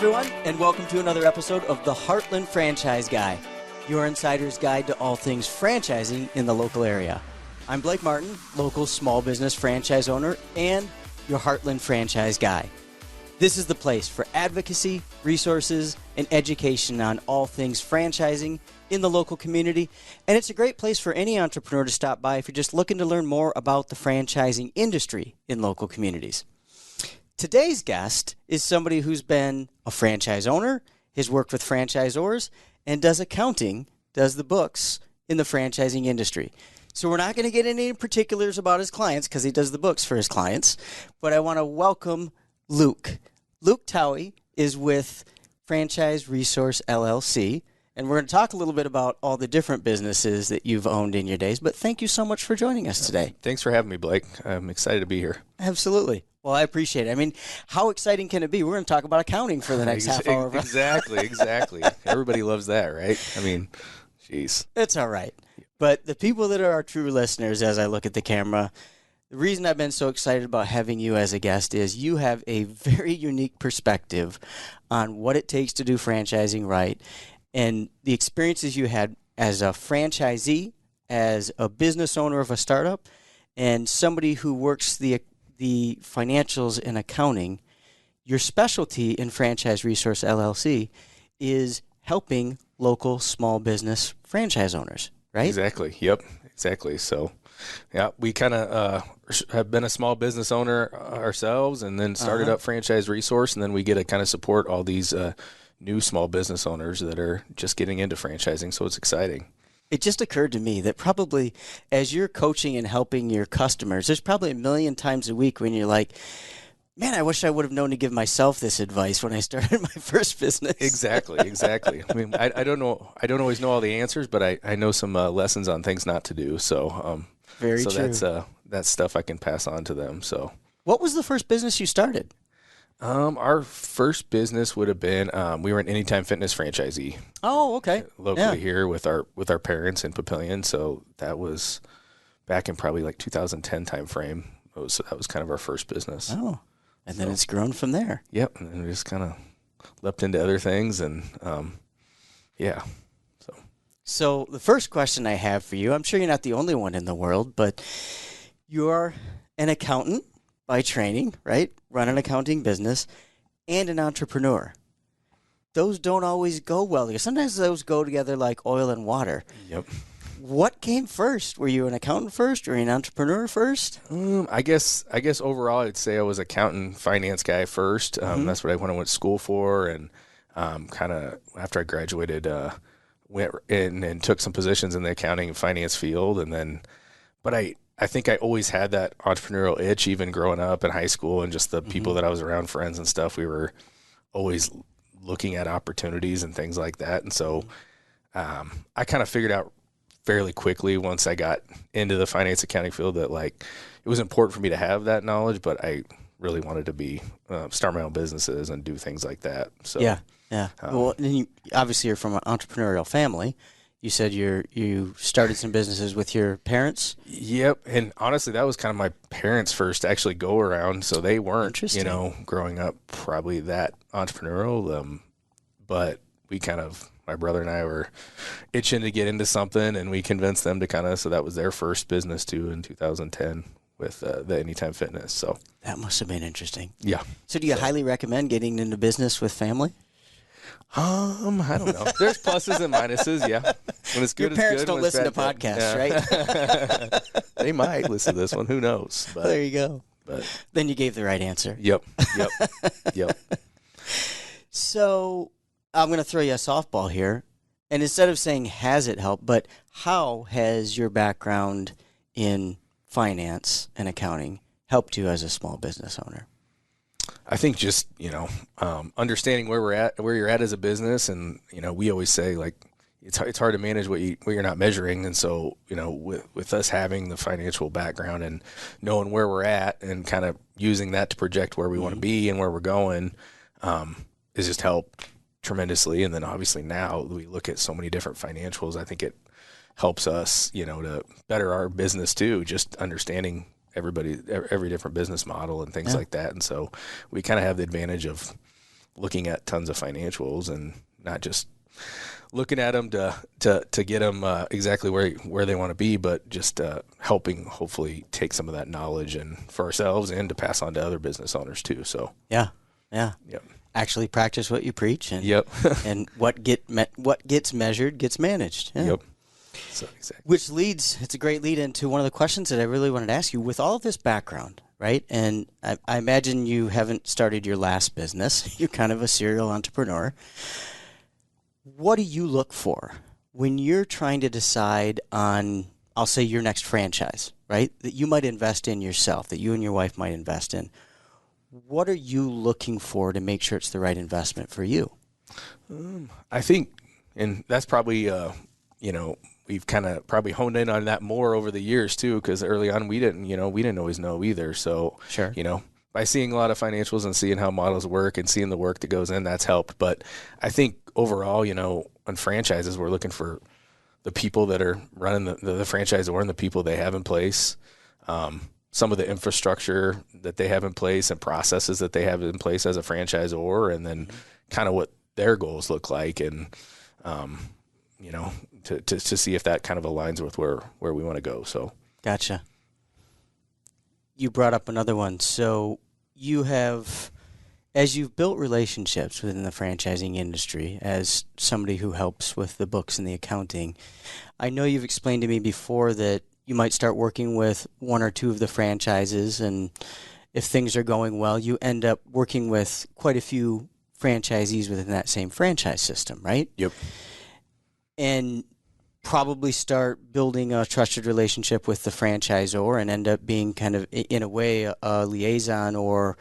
everyone, and welcome to another episode of the Heartland Franchise Guy, your insider's guide to all things franchising in the local area. I'm Blake Martin, local small business franchise owner and your Heartland Franchise Guy. This is the place for advocacy, resources, and education on all things franchising in the local community, and it's a great place for any entrepreneur to stop by if you're just looking to learn more about the franchising industry in local communities. Today's guest is somebody who's been a franchise owner, has worked with franchisors, and does accounting, does the books in the franchising industry. So we're not going to get into any particulars about his clients because he does the books for his clients, but I want to welcome Luke. Luke Towie is with Franchise Resource LLC, and we're going to talk a little bit about all the different businesses that you've owned in your days, but thank you so much for joining us today. Thanks for having me, Blake. I'm excited to be here. Absolutely. Well, I appreciate it. I mean, how exciting can it be? We're going to talk about accounting for the next half hour. Exactly. Everybody loves that, right? I mean, jeez. It's all right. But the people that are our true listeners, as I look at the camera, the reason I've been so excited about having you as a guest is you have a very unique perspective on what it takes to do franchising right and the experiences you had as a franchisee, as a business owner of a startup, and somebody who works the financials and accounting. Your specialty in Franchise Resource LLC is helping local small business franchise owners, right? Exactly. Yep. Exactly. So, yeah, we kind of have been a small business owner ourselves and then started up Franchise Resource, and then we get to kind of support all these new small business owners that are just getting into franchising. So it's exciting. It just occurred to me that probably as you're coaching and helping your customers, there's probably a million times a week when you're like, man, I wish I would have known to give myself this advice when I started my first business. Exactly. I mean, I don't know. I don't always know all the answers, but I know some lessons on things not to do. So, Very true. That's stuff I can pass on to them. So, what was the first business you started? Our first business would have been we were an Anytime Fitness franchisee. Oh, okay. Locally here with our parents in Papillion. So that was back in probably like 2010 time frame. So that was kind of our first business. Oh, and then it's grown from there. Yep, and then we just kind of leapt into other things, and yeah. So the first question I have for you, I'm sure you're not the only one in the world, but you're an accountant by training, right? Run an accounting business, and an entrepreneur. Those don't always go well together. Sometimes those go together like oil and water. Yep. What came first? Were you an accountant first or an entrepreneur first? I guess overall I'd say I was accountant finance guy first. That's what I went to school for, and kind of after I graduated, went in and took some positions in the accounting and finance field, and then, but I think I always had that entrepreneurial itch, even growing up in high school, and just the people that I was around, friends and stuff. We were always looking at opportunities and things like that, and so I kind of figured out fairly quickly once I got into the finance accounting field that like it was important for me to have that knowledge, but I really wanted to be start my own businesses and do things like that. So yeah. Well, and obviously you're from an entrepreneurial family. You said you started some businesses with your parents. Yep, and honestly, that was kind of my parents' first actually go around. So they weren't, growing up probably that entrepreneurial, but we kind of. My brother and I were itching to get into something, and we convinced them to so that was their first business too in 2010 with the Anytime Fitness. So that must have been interesting. Yeah. So do you highly recommend getting into business with family? I don't know. There's pluses and minuses. Yeah. When it's good, your parents it's good. Don't listen to podcasts, right? They might listen to this one. Who knows? But, there you go. But then you gave the right answer. Yep. So I'm going to throw you a softball here. And instead of saying, has it helped, but how has your background in finance and accounting helped you as a small business owner? I think just, understanding where you're at as a business. And, we always say like, it's hard to manage what you're not measuring. And so, with us having the financial background and knowing where we're at and kind of using that to project where we want to be and where we're going, has just helped tremendously. And then obviously now we look at so many different financials. I think it helps us, to better our business too, just understanding every different business model and things like that. And so we kind of have the advantage of looking at tons of financials and not just looking at them to get them exactly where they want to be, but just helping hopefully take some of that knowledge and for ourselves and to pass on to other business owners too. So yeah. Yep. Actually practice what you preach, and yep. and what gets measured gets managed. Yeah. Yep. So exactly. Which leads, it's a great lead into one of the questions that I really wanted to ask you. With all of this background, right? And I imagine you haven't started your last business. You're kind of a serial entrepreneur. What do you look for when you're trying to decide on, I'll say, your next franchise, right? That you might invest in yourself, that you and your wife might invest in. What are you looking for to make sure it's the right investment for you? I think, and that's probably, we've kind of probably honed in on that more over the years too, because early on we didn't always know either. So, sure. By seeing a lot of financials and seeing how models work and seeing the work that goes in, that's helped. But I think overall, on franchises, we're looking for the people that are running the franchisor and the people they have in place. Some of the infrastructure that they have in place and processes that they have in place as a franchisor, and then kind of what their goals look like, and to see if that kind of aligns with where we want to go. So gotcha. You brought up another one. So you have, as you've built relationships within the franchising industry, as somebody who helps with the books and the accounting, I know you've explained to me before that you might start working with one or two of the franchises, and if things are going well, you end up working with quite a few franchisees within that same franchise system, right? Yep. And probably start building a trusted relationship with the franchisor and end up being kind of, in a way, a liaison or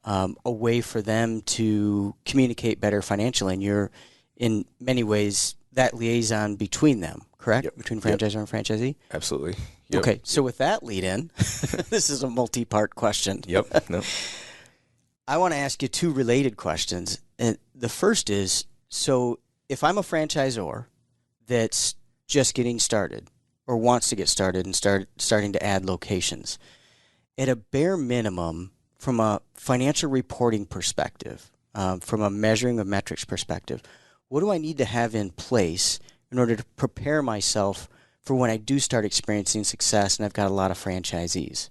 a way for them to communicate better financially. And you're, in many ways, that liaison between them, correct? Yep. Between franchisor and franchisee? Absolutely. Yep. Okay, so with that lead in, this is a multi-part question. Yep. No. I want to ask you two related questions. And the first is, so if I'm a franchisor that's just getting started or wants to get started and starting to add locations, at a bare minimum, from a financial reporting perspective, from a measuring of metrics perspective, what do I need to have in place in order to prepare myself for when I do start experiencing success and I've got a lot of franchisees?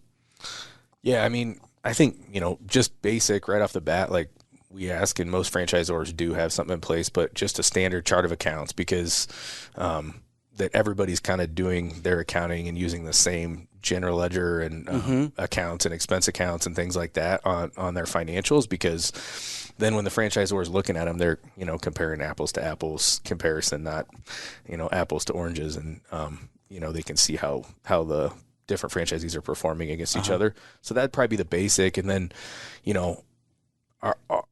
Yeah, I mean, I think, just basic right off the bat, like we ask, and most franchisors do have something in place, but just a standard chart of accounts, because that everybody's kind of doing their accounting and using the same general ledger and accounts and expense accounts and things like that on their financials, because then when the franchisor is looking at them, they're, comparing apples to apples comparison, not, apples to oranges. And, they can see how the different franchisees are performing against each other. So that'd probably be the basic. And then,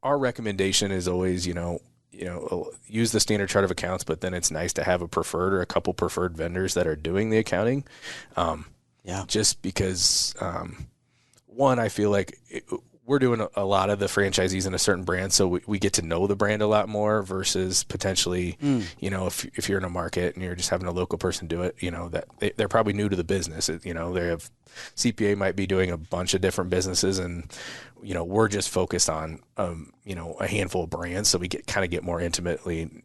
our recommendation is always, use the standard chart of accounts, but then it's nice to have a preferred or a couple preferred vendors that are doing the accounting. Just because, one, I feel like we're doing a lot of the franchisees in a certain brand, so we get to know the brand a lot more versus potentially, if you're in a market and you're just having a local person do it, that they're probably new to the business. They have CPA might be doing a bunch of different businesses, and we're just focused on a handful of brands, so we get more intimately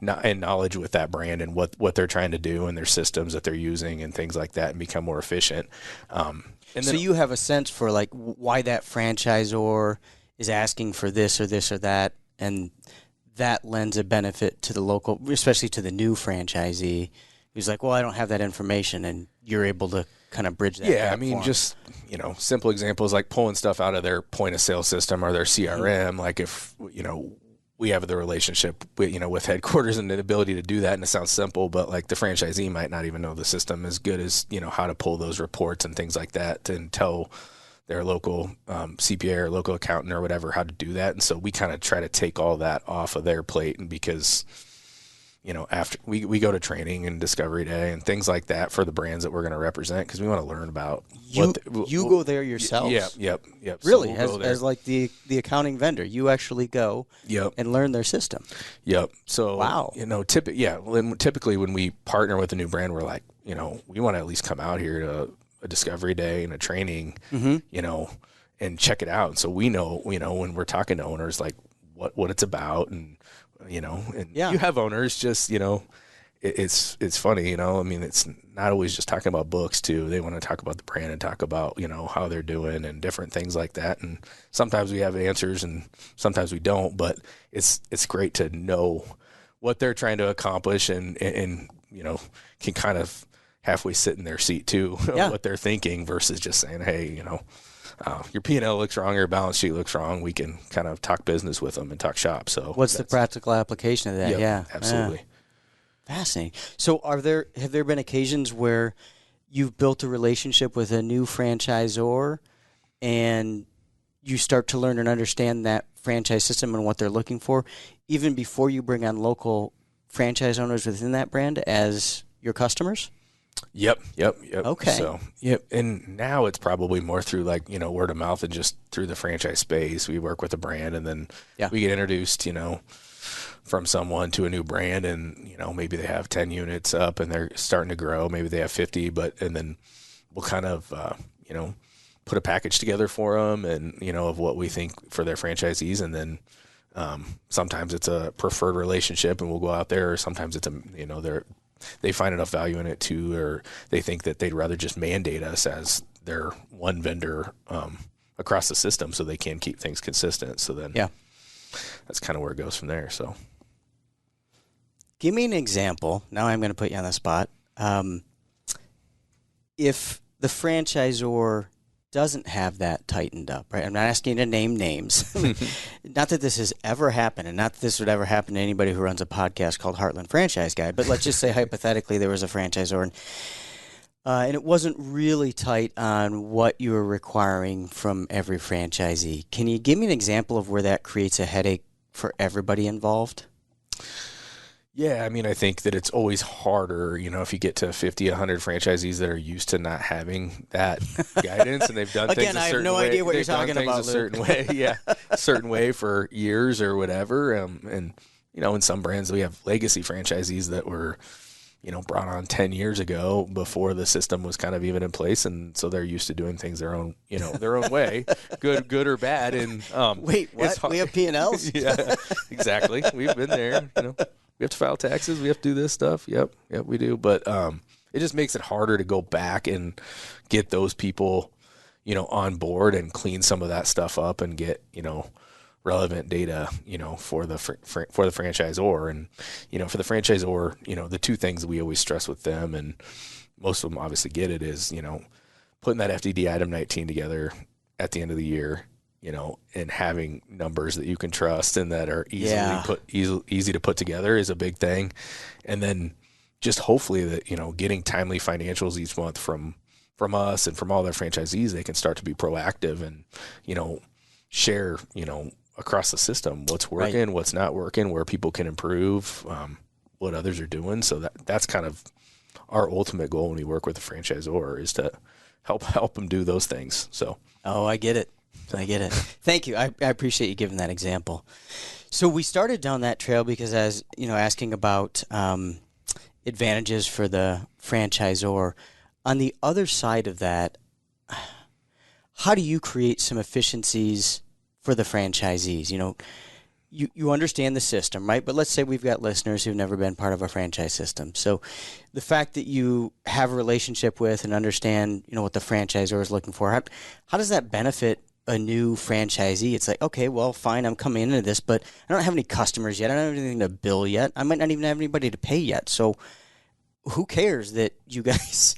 and knowledge with that brand and what they're trying to do and their systems that they're using and things like that, and become more efficient. And so you have a sense for like why that franchisor is asking for this or this or that, and that lends a benefit to the local, especially to the new franchisee who's like, well, I don't have that information, and you're able to kind of bridge that gap. Yeah, I mean, just, simple examples like pulling stuff out of their point of sale system or their CRM. Like if, we have the relationship with headquarters and the ability to do that, and it sounds simple, but like the franchisee might not even know the system as good as, how to pull those reports and things like that and tell their local CPA or local accountant or whatever how to do that. And so we kind of try to take all that off of their plate, and because after we go to training and discovery day and things like that for the brands that we're going to represent, because we want to learn about you go there yourself. Yep. Really, so as like the accounting vendor, you actually go and learn their system. Yep. So wow. Typically when we partner with a new brand, we're like, we want to at least come out here to a discovery day and a training, and check it out. And so we know, when we're talking to owners, like what it's about, and and Yeah. you have owners just it's funny, I mean, it's not always just talking about books too. They want to talk about the brand and talk about how they're doing and different things like that. And sometimes we have answers and sometimes we don't, but it's great to know what they're trying to accomplish and can kind of halfway sit in their seat too, what they're thinking versus just saying, hey, your P&L looks wrong, your balance sheet looks wrong. We can kind of talk business with them and talk shop. So what's the practical application of that? Yeah, absolutely. Yeah. Fascinating. So have there been occasions where you've built a relationship with a new franchisor and you start to learn and understand that franchise system and what they're looking for even before you bring on local franchise owners within that brand as your customers? Yep. Okay. So, and now it's probably more through word of mouth and just through the franchise space. We work with a brand and then we get introduced, from someone to a new brand, and maybe they have 10 units up and they're starting to grow. Maybe they have 50, and then we'll kind of put a package together for them and of what we think for their franchisees, and then sometimes it's a preferred relationship and we'll go out there, or sometimes it's they find enough value in it too, or they think that they'd rather just mandate us as their one vendor across the system so they can keep things consistent. So then that's kind of where it goes from there. So give me an example. Now I'm going to put you on the spot. If the franchisor doesn't have that tightened up, right? I'm not asking you to name names. Not that this has ever happened, and not that this would ever happen to anybody who runs a podcast called Heartland Franchise Guy, but let's just say hypothetically there was a franchisor and it wasn't really tight on what you were requiring from every franchisee. Can you give me an example of where that creates a headache for everybody involved? Yeah, I mean, I think that it's always harder, if you get to 50, 100 franchisees that are used to not having that guidance, and they've done things a certain way. Again, I have no idea what you're talking about, Luke. A certain way for years or whatever. And in some brands, we have legacy franchisees that were, brought on 10 years ago before the system was kind of even in place, and so they're used to doing things their own way, good or bad. And wait, what? We have P&Ls? Yeah, exactly. We've been there. We have to file taxes. We have to do this stuff. Yep, we do. But it just makes it harder to go back and get those people, on board and clean some of that stuff up and get, relevant data, for the franchisor. And, for the franchisor, the two things we always stress with them, and most of them obviously get it, is, putting that FDD item 19 together at the end of the year, and having numbers that you can trust and that are easy to put together is a big thing. And then just hopefully that, getting timely financials each month from us and from all their franchisees, they can start to be proactive and, share, across the system, what's working, what's not working, where people can improve, what others are doing. So that's kind of our ultimate goal when we work with a franchisor, is to help them do those things. So, I get it. Thank you. I appreciate you giving that example. So we started down that trail because, as asking about advantages for the franchisor. On the other side of that, how do you create some efficiencies for the franchisees? You understand the system, right? But let's say we've got listeners who've never been part of a franchise system. So the fact that you have a relationship with and understand, what the franchisor is looking for, how does that benefit a new franchisee? It's like, okay, well, fine, I'm coming into this, but I don't have any customers yet. I don't have anything to bill yet. I might not even have anybody to pay yet. So who cares that you guys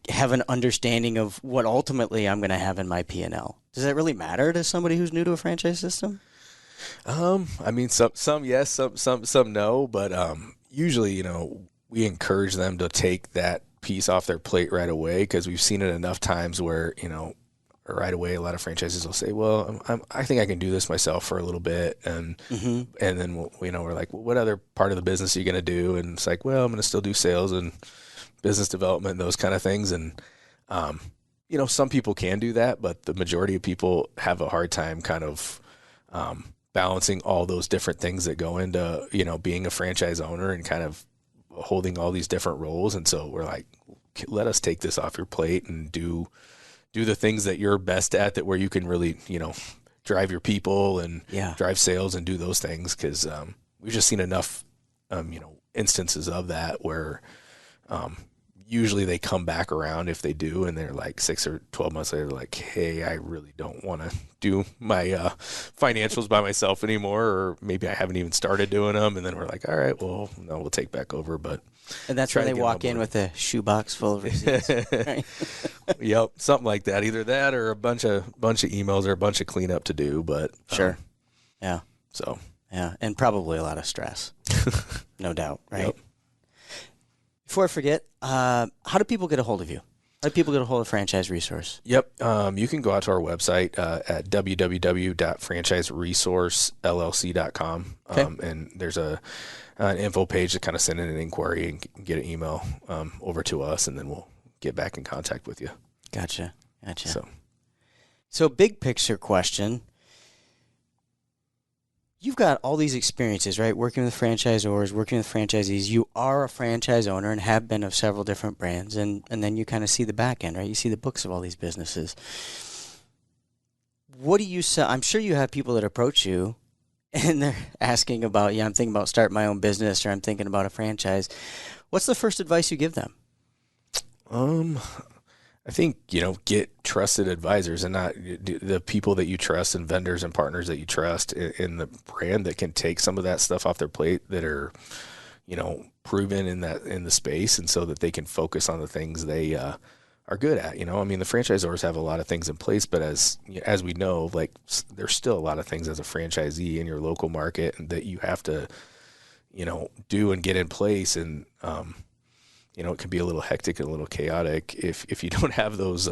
have an understanding of what ultimately I'm going to have in my P&L? Does that really matter to somebody who's new to a franchise system? I mean, some yes, some no, but usually, we encourage them to take that piece off their plate right away, because we've seen it enough times where, right away a lot of franchises will say, well, I think I can do this myself for a little bit, and then we're like, well, what other part of the business are you going to do? And it's like, well, I'm going to still do sales and business development and those kind of things. And some people can do that, but the majority of people have a hard time kind of balancing all those different things that go into, being a franchise owner and kind of holding all these different roles. And so we're like, let us take this off your plate and do the things that you're best at, that where you can really, drive your people and Yeah. drive sales and do those things. Cause, we've just seen enough, instances of that where, usually they come back around if they do, and they're like 6 or 12 months later, like, hey, I really don't want to do my financials by myself anymore, or maybe I haven't even started doing them. And then we're like, all right, well, no, we'll take back over. But And that's when they walk in with a shoebox full of receipts. Right? Yep, something like that. Either that or a bunch of emails or a bunch of cleanup to do. But sure, yeah. So yeah, and probably a lot of stress, no doubt. Right. Yep. Before I forget, how do people get a hold of you? How do people get a hold of Franchise Resource? Yep. You can go out to our website at www.franchiseresourcellc.com. Okay. And there's an info page to kind of send in an inquiry and get an email over to us, and then we'll get back in contact with you. Gotcha. So big picture question. You've got all these experiences, right? Working with franchisors, working with franchisees. You are a franchise owner and have been of several different brands. And then you kind of see the back end, right? You see the books of all these businesses. What do you say? I'm sure you have people that approach you and they're asking about, I'm thinking about starting my own business, or I'm thinking about a franchise. What's the first advice you give them? I think, get trusted advisors, and not the people that you trust, and vendors and partners that you trust in the brand that can take some of that stuff off their plate, that are, proven in the space, and so that they can focus on the things they are good at. I mean, the franchisors have a lot of things in place, but as we know, like, there's still a lot of things as a franchisee in your local market and that you have to, do and get in place. And, it can be a little hectic and a little chaotic if you don't have those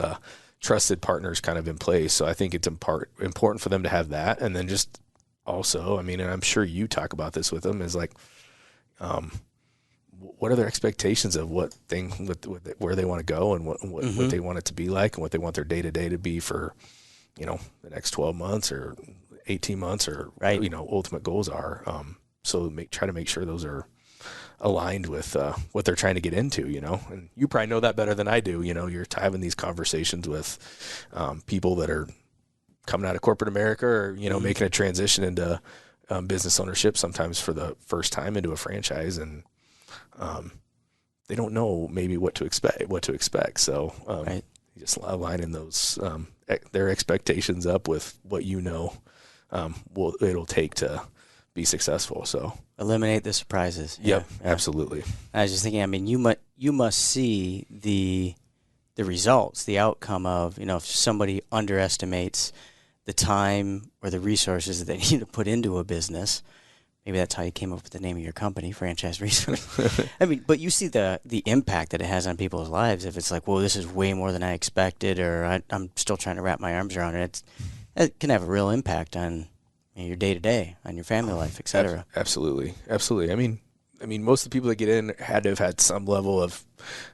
trusted partners kind of in place. So I think it's important for them to have that. And then just also, I mean, and I'm sure you talk about this with them, is like, what are their expectations of where they want to go, and what they want it to be like, and what they want their day-to-day to be for, the next 12 months or 18 months, or, right. Ultimate goals are. So try to make sure those are aligned with what they're trying to get into, and you probably know that better than I do. You're having these conversations with people that are coming out of corporate America, or, making a transition into business ownership, sometimes for the first time into a franchise, and they don't know maybe what to expect. So right. just aligning those their expectations up with what it'll take to be successful. So eliminate the surprises. Yep, yeah. Absolutely. I was just thinking, I mean, you must see the results, the outcome of, if somebody underestimates the time or the resources that they need to put into a business. Maybe that's how you came up with the name of your company, Franchise Resource. I mean, but you see the impact that it has on people's lives. If it's like, well, this is way more than I expected, or I'm still trying to wrap my arms around it, it can have a real impact on your day-to-day, on your family life, et cetera. Absolutely. I mean, most of the people that get in had to have had some level of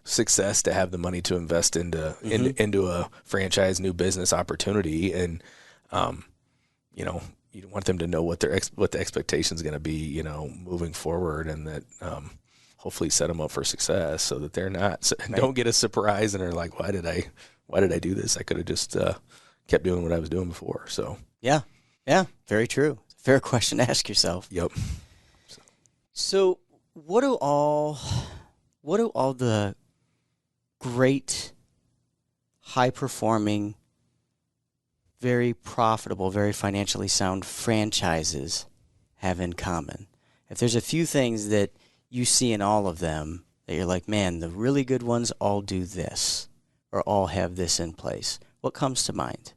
success to have the money to invest into a franchise, new business opportunity, and you want them to know what the expectation is going to be, moving forward, and that hopefully set them up for success, so that they're not don't get a surprise and are like, why did I do this? I could have just kept doing what I was doing before. So yeah, very true. Fair question to ask yourself. Yep. So what do all the great, high-performing, very profitable, very financially sound franchises have in common? If there's a few things that you see in all of them that you're like, man, the really good ones all do this, or all have this in place, what comes to mind?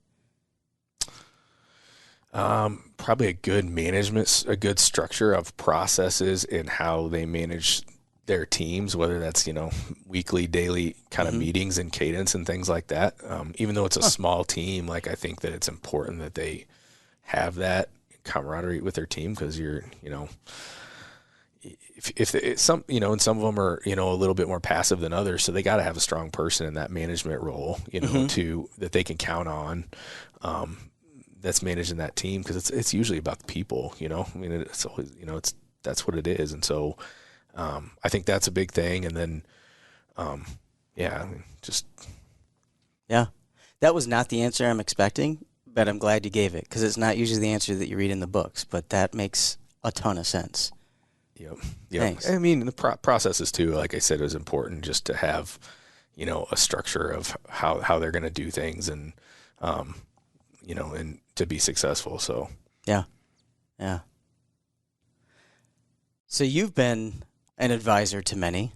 Probably a good management, a good structure of processes in how they manage their teams, whether that's, weekly, daily kind of meetings and cadence and things like that. Even though it's a small team, like, I think that it's important that they have that camaraderie with their team, because you're, if some, and some of them are, a little bit more passive than others. So they got to have a strong person in that management role, that they can count on, that's managing that team. Cause it's usually about the people, I mean, it's always, that's what it is. And so, I think that's a big thing. And then, that was not the answer I'm expecting, but I'm glad you gave it because it's not usually the answer that you read in the books, but that makes a ton of sense. Yep. Thanks. I mean, the processes too, like I said, is important just to have, a structure of how they're going to do things and, and to be successful. So, yeah. So you've been an advisor to many.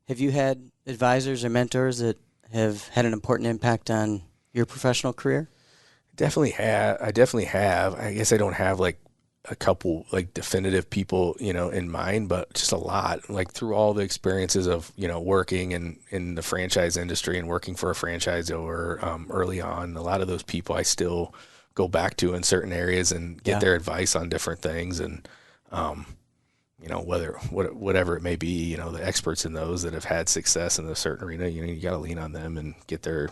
Have you had advisors or mentors that have had an important impact on your professional career? I definitely have. I guess I don't have like a couple like definitive people, in mind, but just a lot, like through all the experiences of, working in the franchise industry and working for a franchisor early on. A lot of those people I still go back to in certain areas and get their advice on different things. And, whatever it may be, the experts in those that have had success in a certain arena, you got to lean on them and get their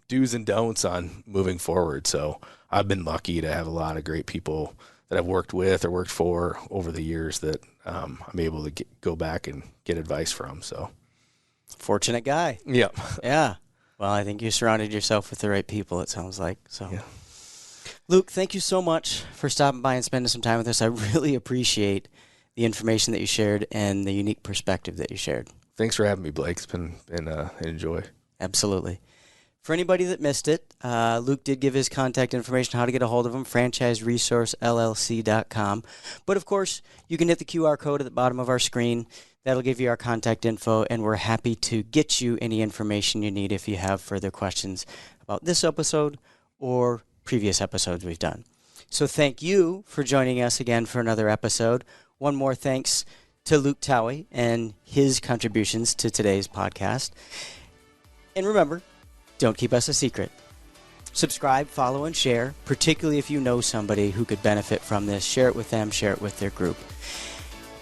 do's and don'ts on moving forward. So I've been lucky to have a lot of great people that I've worked with or worked for over the years that I'm able to go back and get advice from. So fortunate guy. Yep. Yeah. Well, I think you surrounded yourself with the right people, it sounds like. So, yeah. Luke, thank you so much for stopping by and spending some time with us. I really appreciate the information that you shared and the unique perspective that you shared. Thanks for having me, Blake. It's been an enjoy. Absolutely. For anybody that missed it, Luke did give his contact information, how to get a hold of him, franchiseresourcellc.com. But, of course, you can hit the QR code at the bottom of our screen. That'll give you our contact info, and we're happy to get you any information you need if you have further questions about this episode or previous episodes we've done. So thank you for joining us again for another episode. One more thanks to Luke Towie and his contributions to today's podcast. And remember, don't keep us a secret. Subscribe, follow, and share, particularly if you know somebody who could benefit from this. Share it with them, share it with their group.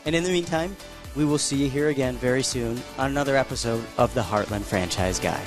And in the meantime, we will see you here again very soon on another episode of the Heartland Franchise Guy.